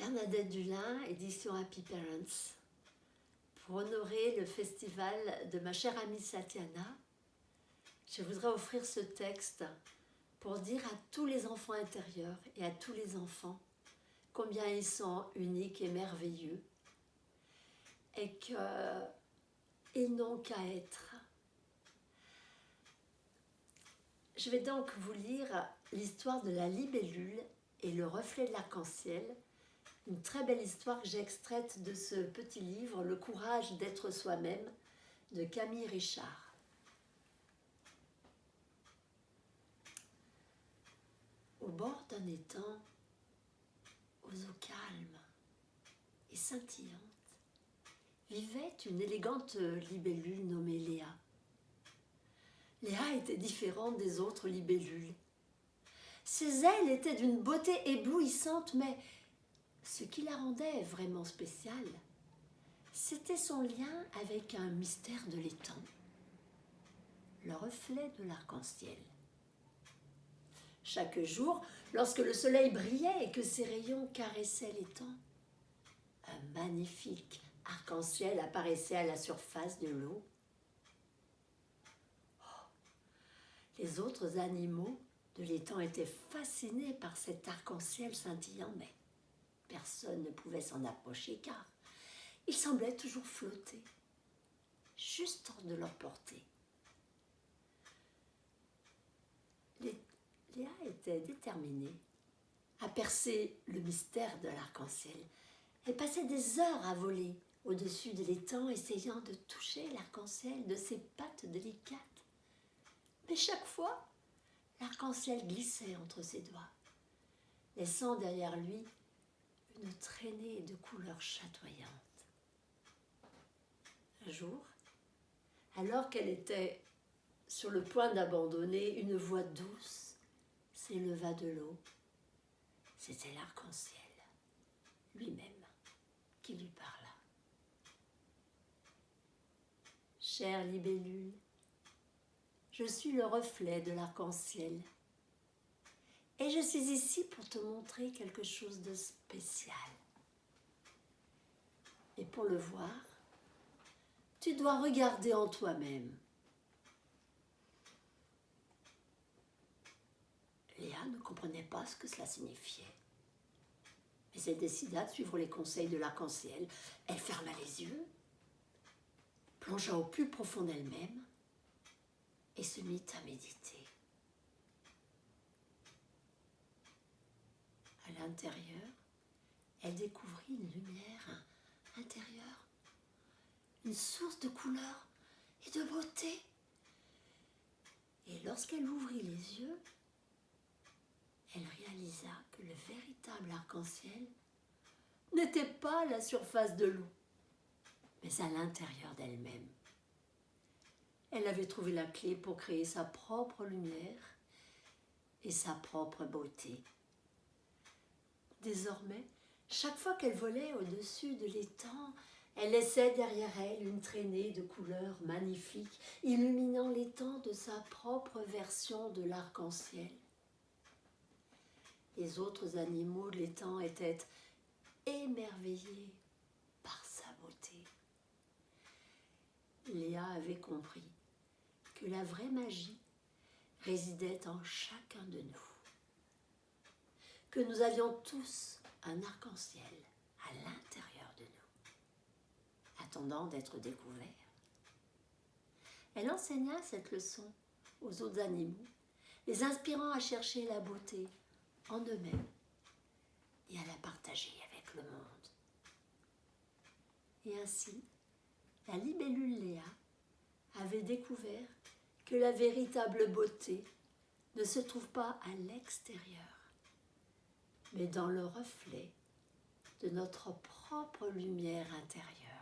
Bernadette Dulin, édition Happy Parents. Pour honorer le festival de ma chère amie Satiana, je voudrais offrir ce texte pour dire à tous les enfants intérieurs et à tous les enfants combien ils sont uniques et merveilleux et qu'ils n'ont qu'à être. Je vais donc vous lire l'histoire de la libellule et le reflet de l'arc-en-ciel, une très belle histoire que j'ai extraite de ce petit livre, Le courage d'être soi-même, de Camille Richard. Au bord d'un étang, aux eaux calmes et scintillantes, vivait une élégante libellule nommée Léa. Léa était différente des autres libellules. Ses ailes étaient d'une beauté éblouissante, mais ce qui la rendait vraiment spéciale, c'était son lien avec un mystère de l'étang, le reflet de l'arc-en-ciel. Chaque jour, lorsque le soleil brillait et que ses rayons caressaient l'étang, un magnifique arc-en-ciel apparaissait à la surface de l'eau. Les autres animaux de l'étang étaient fascinés par cet arc-en-ciel scintillant, mais personne ne pouvait s'en approcher car il semblait toujours flotter, juste hors de leur portée. Léa était déterminée à percer le mystère de l'arc-en-ciel. Elle passait des heures à voler au-dessus de l'étang, essayant de toucher l'arc-en-ciel de ses pattes délicates. Mais chaque fois, l'arc-en-ciel glissait entre ses doigts, laissant derrière lui une traînée de couleurs chatoyantes. Un jour, alors qu'elle était sur le point d'abandonner, une voix douce s'éleva de l'eau. C'était l'arc-en-ciel lui-même qui lui parla. Chère libellule, je suis le reflet de l'arc-en-ciel et je suis ici pour te montrer quelque chose de spécial. Et pour le voir, tu dois regarder en toi-même. Léa ne comprenait pas ce que cela signifiait. Mais elle décida de suivre les conseils de l'arc-en-ciel. Elle ferma les yeux, plongea au plus profond d'elle-même et se mit à méditer. À l'intérieur, elle découvrit une lumière intérieure, une source de couleurs et de beauté. Et lorsqu'elle ouvrit les yeux, elle réalisa que le véritable arc-en-ciel n'était pas à la surface de l'eau, mais à l'intérieur d'elle-même. Elle avait trouvé la clé pour créer sa propre lumière et sa propre beauté. Désormais, chaque fois qu'elle volait au-dessus de l'étang, elle laissait derrière elle une traînée de couleurs magnifiques, illuminant l'étang de sa propre version de l'arc-en-ciel. Les autres animaux de l'étang étaient émerveillés par sa beauté. Léa avait compris que la vraie magie résidait en chacun de nous, que nous avions tous un arc-en-ciel à l'intérieur de nous, attendant d'être découvert. Elle enseigna cette leçon aux autres animaux, les inspirant à chercher la beauté en eux-mêmes et à la partager avec le monde. Et ainsi, la libellule Léa avait découvert que la véritable beauté ne se trouve pas à l'extérieur, mais dans le reflet de notre propre lumière intérieure.